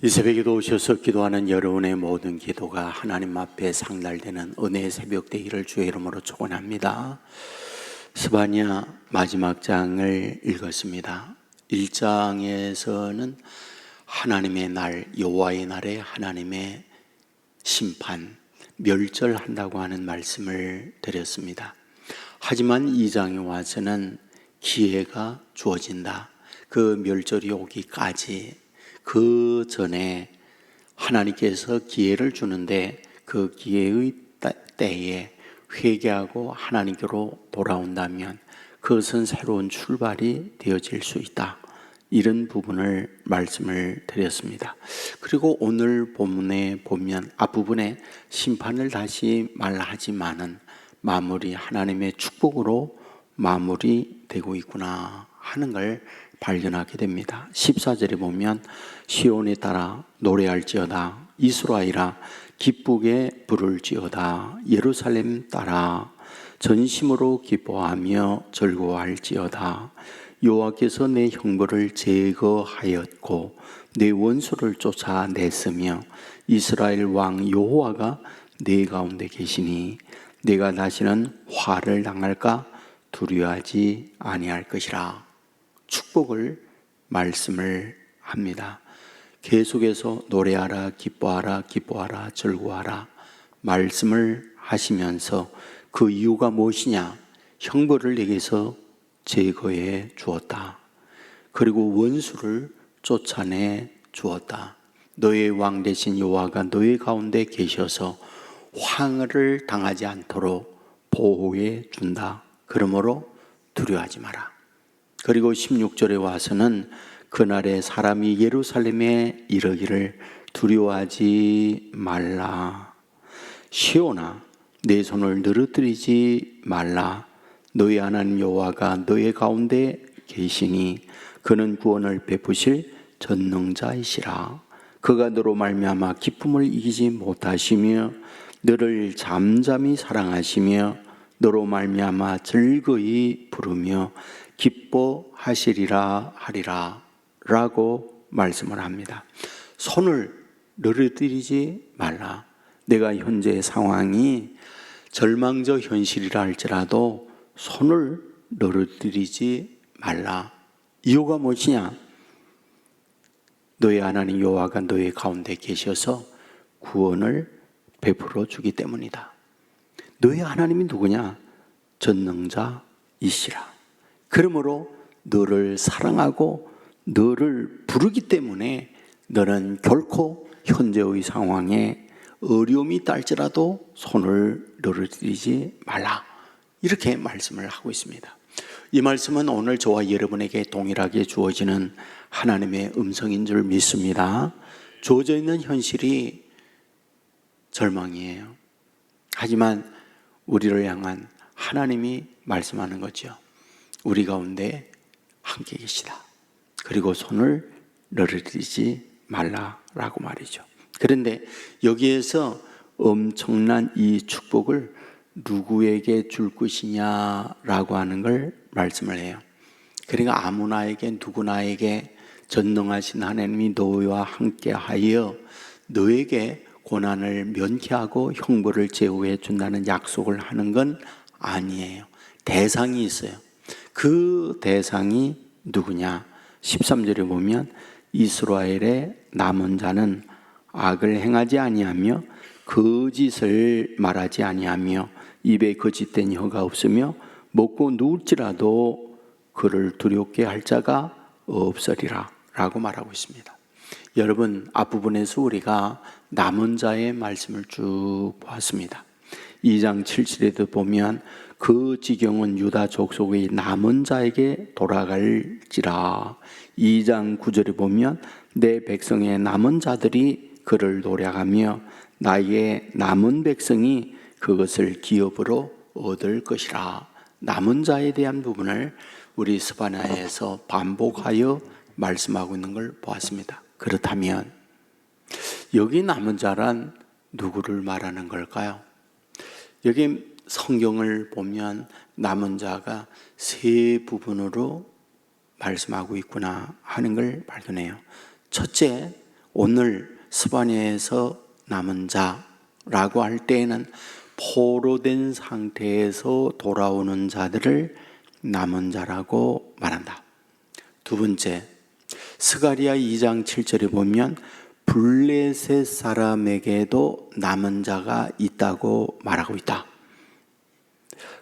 이 새벽에도 오셔서 기도하는 여러분의 모든 기도가 하나님 앞에 상달되는 은혜의 새벽 되기를 주의 이름으로 축원합니다. 스바냐 마지막 장을 읽었습니다. 1장에서는 하나님의 날, 여호와의 날에 하나님의 심판, 멸절한다고 하는 말씀을 드렸습니다. 하지만 2장에 와서는 기회가 주어진다. 그 멸절이 오기까지 그 전에 하나님께서 기회를 주는데 그 기회의 때에 회개하고 하나님께로 돌아온다면 그것은 새로운 출발이 되어질 수 있다. 이런 부분을 말씀을 드렸습니다. 그리고 오늘 본문에 보면 앞부분에 심판을 다시 말하지만은 마무리 하나님의 축복으로 마무리되고 있구나 하는 걸 발견하게 됩니다. 14절에 보면 시온에 따라 노래할지어다, 이스라엘아 기쁘게 부를지어다, 예루살렘 따라 전심으로 기뻐하며 즐거워할지어다. 여호와께서 내 형벌을 제거하였고 내 원수를 쫓아냈으며 이스라엘 왕 여호와가 내 가운데 계시니 내가 다시는 화를 당할까 두려워하지 아니할 것이라. 축복을 말씀을 합니다. 계속해서 노래하라, 기뻐하라, 기뻐하라, 즐거워하라 말씀을 하시면서 그 이유가 무엇이냐? 형벌을 내게서 제거해 주었다. 그리고 원수를 쫓아내 주었다. 너의 왕 되신 여호와가 너의 가운데 계셔서 황홀을 당하지 않도록 보호해 준다. 그러므로 두려워하지 마라. 그리고 16절에 와서는 그날에 사람이 예루살렘에 이르기를 두려워하지 말라. 시온아 내 손을 늘어뜨리지 말라. 너의 하나님 여호와가 너의 가운데 계시니 그는 구원을 베푸실 전능자이시라. 그가 너로 말미암아 기쁨을 이기지 못하시며 너를 잠잠히 사랑하시며 너로 말미암아 즐거이 부르며 기뻐하시리라 하리라 라고 말씀을 합니다. 손을 늘어뜨리지 말라. 내가 현재의 상황이 절망적 현실이라 할지라도 손을 늘어뜨리지 말라. 이유가 무엇이냐? 너의 하나님 여호와가 너의 가운데 계셔서 구원을 베풀어 주기 때문이다. 너의 하나님이 누구냐? 전능자이시라. 그러므로 너를 사랑하고 너를 부르기 때문에 너는 결코 현재의 상황에 어려움이 있다 할지라도 손을 늘어뜨리지 말라. 이렇게 말씀을 하고 있습니다. 이 말씀은 오늘 저와 여러분에게 동일하게 주어지는 하나님의 음성인 줄 믿습니다. 주어져 있는 현실이 절망이에요. 하지만 우리를 향한 하나님이 말씀하는 거죠. 우리 가운데 함께 계시다. 그리고 손을 늘어뜨리지 말라라고 말이죠. 그런데 여기에서 엄청난 이 축복을 누구에게 줄 것이냐라고 하는 걸 말씀을 해요. 그러니까 아무나에게 누구나에게 전능하신 하나님이 너와 함께하여 너에게 고난을 면케하고 형벌을 제어해 준다는 약속을 하는 건 아니에요. 대상이 있어요. 그 대상이 누구냐? 13절에 보면 이스라엘의 남은 자는 악을 행하지 아니하며 거짓을 말하지 아니하며 입에 거짓된 혀가 없으며 먹고 누울지라도 그를 두렵게 할 자가 없으리라 라고 말하고 있습니다. 여러분, 앞부분에서 우리가 남은 자의 말씀을 쭉 보았습니다. 2장 7절에도 보면 그 지경은 유다 족속의 남은 자에게 돌아갈지라. 2장 9절에 보면 내 백성의 남은 자들이 그를 노래하며 나의 남은 백성이 그것을 기업으로 얻을 것이라. 남은 자에 대한 부분을 우리 스바냐에서 반복하여 말씀하고 있는 걸 보았습니다. 그렇다면 여기 남은 자란 누구를 말하는 걸까요? 여기 성경을 보면 남은 자가 세 부분으로 말씀하고 있구나 하는 걸 발견해요. 첫째, 오늘 스바냐에서 남은 자라고 할 때에는 포로된 상태에서 돌아오는 자들을 남은 자라고 말한다. 두 번째, 스가랴 2장 7절에 보면 블레셋 사람에게도 남은 자가 있다고 말하고 있다.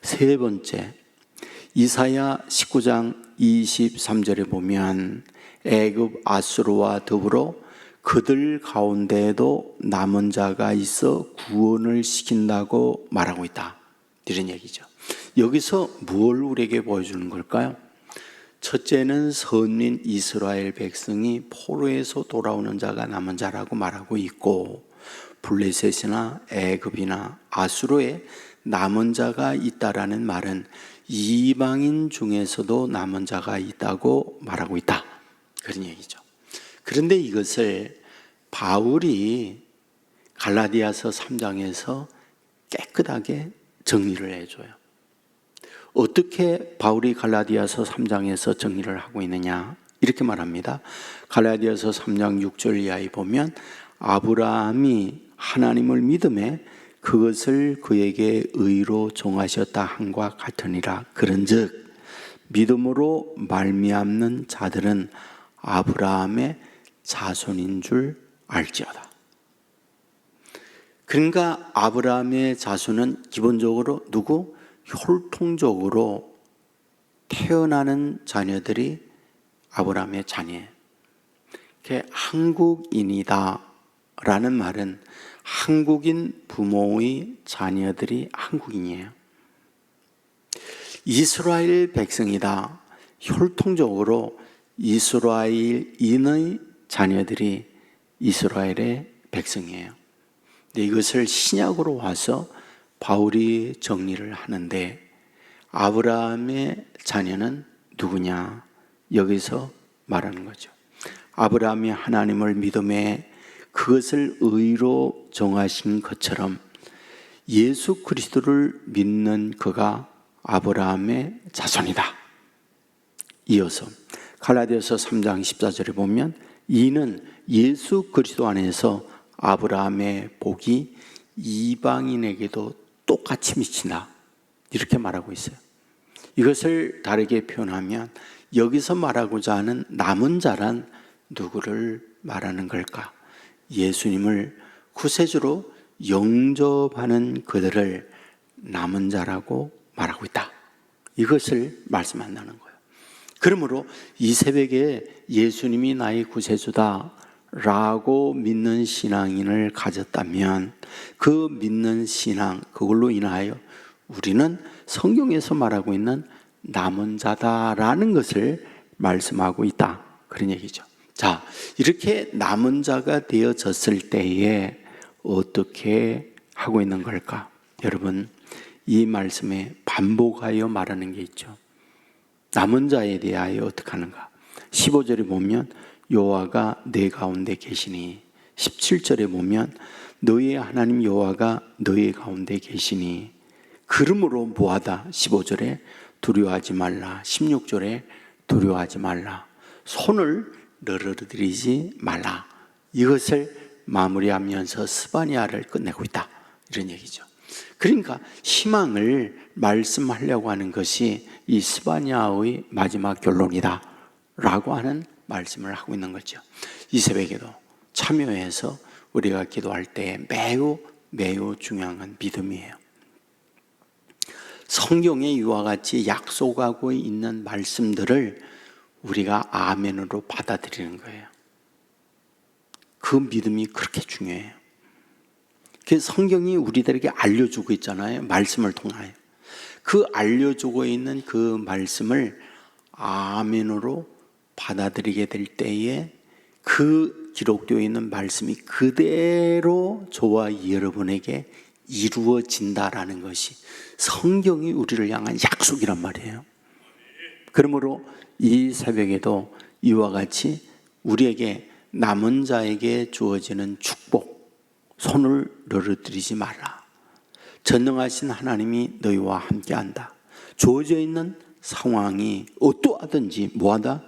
세 번째, 이사야 19장 23절에 보면 애굽 아수르와 더불어 그들 가운데에도 남은 자가 있어 구원을 시킨다고 말하고 있다. 이런 얘기죠. 여기서 뭘 우리에게 보여주는 걸까요? 첫째는 선민 이스라엘 백성이 포로에서 돌아오는 자가 남은 자라고 말하고 있고, 블레셋이나 애굽이나 아수르에 남은 자가 있다라는 말은 이방인 중에서도 남은 자가 있다고 말하고 있다. 그런 얘기죠. 그런데 이것을 바울이 갈라디아서 3장에서 깨끗하게 정리를 해줘요. 어떻게 바울이 갈라디아서 3장에서 정리를 하고 있느냐? 이렇게 말합니다. 갈라디아서 3장 6절 이하에 보면 아브라함이 하나님을 믿음에 그것을 그에게 의로 정하셨다 함과 같으니라. 그런즉 믿음으로 말미암는 자들은 아브라함의 자손인 줄 알지어다. 그러니까 아브라함의 자손은 기본적으로 누구? 혈통적으로 태어나는 자녀들이 아브라함의 자녀예요. 한국인이다 라는 말은 한국인 부모의 자녀들이 한국인이에요. 이스라엘 백성이다. 혈통적으로 이스라엘인의 자녀들이 이스라엘의 백성이에요. 근데 이것을 신약으로 와서 바울이 정리를 하는데 아브라함의 자녀는 누구냐? 여기서 말하는 거죠. 아브라함이 하나님을 믿음에 그것을 의로 정하신 것처럼 예수 그리스도를 믿는 그가 아브라함의 자손이다. 이어서 갈라디아서 3장 14절에 보면 이는 예수 그리스도 안에서 아브라함의 복이 이방인에게도 똑같이 미친다. 이렇게 말하고 있어요. 이것을 다르게 표현하면 여기서 말하고자 하는 남은 자란 누구를 말하는 걸까? 예수님을 구세주로 영접하는 그들을 남은 자라고 말하고 있다. 이것을 말씀한다는 거예요. 그러므로 이 새벽에 예수님이 나의 구세주다 라고 믿는 신앙인을 가졌다면 그 믿는 신앙, 그걸로 인하여 우리는 성경에서 말하고 있는 남은 자다라는 것을 말씀하고 있다. 그런 얘기죠. 자, 이렇게 남은 자가 되어졌을 때에 어떻게 하고 있는 걸까? 여러분, 이 말씀에 반복하여 말하는 게 있죠. 남은 자에 대하여 어떻게 하는가? 15절에 보면 여호와가 내 가운데 계시니, 17절에 보면 너희의 하나님 여호와가 너희 가운데 계시니, 그러므로 뭐하다? 15절에 두려워하지 말라, 16절에 두려워하지 말라, 손을 너르들이지 말라. 이것을 마무리하면서 스바냐를 끝내고 있다. 이런 얘기죠. 그러니까 희망을 말씀하려고 하는 것이 이 스바냐의 마지막 결론이다 라고 하는 말씀을 하고 있는 거죠. 이 새벽에도 참여해서 우리가 기도할 때 매우 중요한 건 믿음이에요. 성경에 이와 같이 약속하고 있는 말씀들을 우리가 아멘으로 받아들이는 거예요. 그 믿음이 그렇게 중요해요. 성경이 우리들에게 알려주고 있잖아요. 말씀을 통하여. 그 알려주고 있는 그 말씀을 아멘으로 받아들이게 될 때에 그 기록되어 있는 말씀이 그대로 저와 여러분에게 이루어진다라는 것이 성경이 우리를 향한 약속이란 말이에요. 그러므로 이 새벽에도 이와 같이 우리에게 남은 자에게 주어지는 축복, 손을 너르들이지 말라. 전능하신 하나님이 너희와 함께한다. 주어져 있는 상황이 어떠하든지 뭐하다?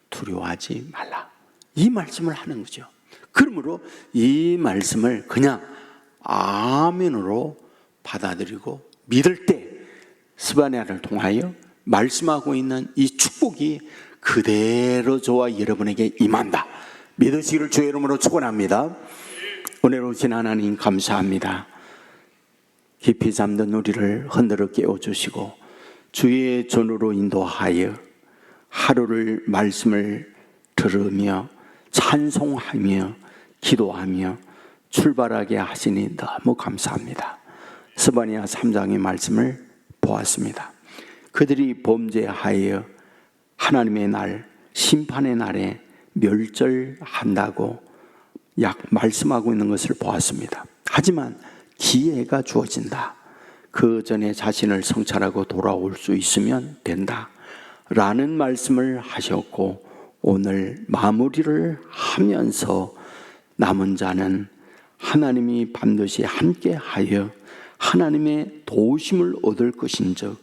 두려워하지 말라. 이 말씀을 하는 거죠. 그러므로 이 말씀을 그냥 아멘으로 받아들이고 믿을 때 스바냐를 통하여 말씀하고 있는 이 축복이 그대로 저와 여러분에게 임한다. 믿으시기를 주의 이름으로 축원합니다. 오늘 오신 하나님 감사합니다. 깊이 잠든 우리를 흔들어 깨워주시고 주의 전으로 인도하여 하루를 말씀을 들으며 찬송하며 기도하며 출발하게 하시니 너무 감사합니다. 스바냐 3장의 말씀을 보았습니다. 그들이 범죄하여 하나님의 날, 심판의 날에 멸절한다고 말씀하고 있는 것을 보았습니다. 하지만 기회가 주어진다. 그 전에 자신을 성찰하고 돌아올 수 있으면 된다 라는 말씀을 하셨고, 오늘 마무리를 하면서 남은 자는 하나님이 반드시 함께하여 하나님의 도우심을 얻을 것인즉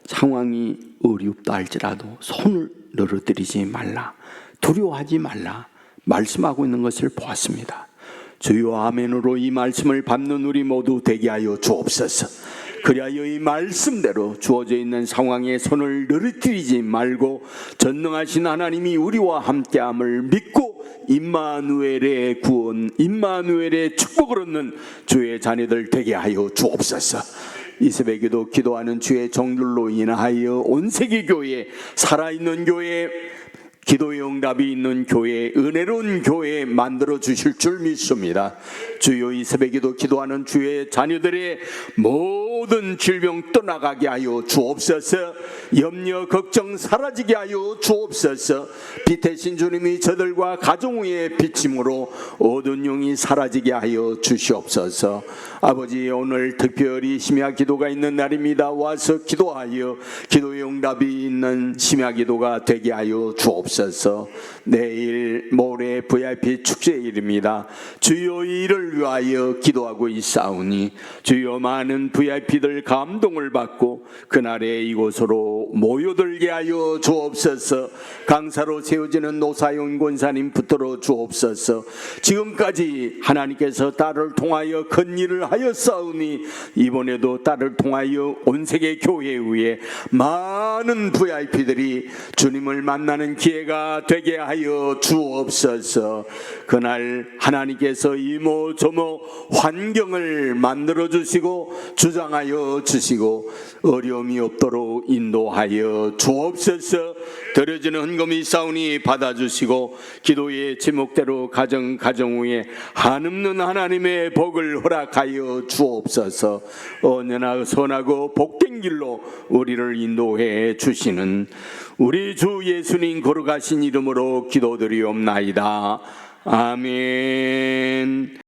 상황이 어렵다 할지라도 손을 늘어뜨리지 말라, 두려워하지 말라 말씀하고 있는 것을 보았습니다. 주여 아멘으로 이 말씀을 받는 우리 모두 되게 하여 주옵소서. 그리하여 이 말씀대로 주어져 있는 상황에 손을 늘어뜨리지 말고 전능하신 하나님이 우리와 함께함을 믿고 임마누엘의 구원, 임마누엘의 축복을 얻는 주의 자녀들 되게 하여 주옵소서. 이 새벽에도 기도하는 주의 종들로 인하여 온 세계 교회, 살아있는 교회, 기도의 응답이 있는 교회, 은혜로운 교회 만들어 주실 줄 믿습니다. 주여 이 새벽에도 기도하는 주의 자녀들의 모든 질병 떠나가게 하여 주옵소서. 염려 걱정 사라지게 하여 주옵소서. 빛대신 주님이 저들과 가정 위에 비침으로 어두운 영이 사라지게 하여 주시옵소서. 아버지, 오늘 특별히 심야 기도가 있는 날입니다. 와서 기도하여 기도의 응답이 있는 심야 기도가 되게 하여 주옵소서. 내일 모레 VIP 축제일입니다. 주여 이를 위하여 기도하고 있사오니 주여 많은 VIP들 감동을 받고 그날에 이곳으로 모여들게 하여 주옵소서. 강사로 세워지는 노사용 권사님 붙들어 주옵소서. 지금까지 하나님께서 딸을 통하여 큰 일을 하였사오니 이번에도 딸을 통하여 온 세계 교회 위에 많은 VIP들이 주님을 만나는 기회가 되게 하여 주옵소서. 그날 하나님께서 이모저모 환경을 만들어 주시고 주장하여 주시고 어려움이 없도록 인도하여 주옵소서. 드려지는 헌금이 싸우니 받아주시고 기도의 제목대로 가정 위에 한없는 하나님의 복을 허락하여 주옵소서. 언제나 선하고 복된 길로 우리를 인도해 주시는 우리 주 예수님 거룩하신 이름으로 기도드리옵나이다. 아멘.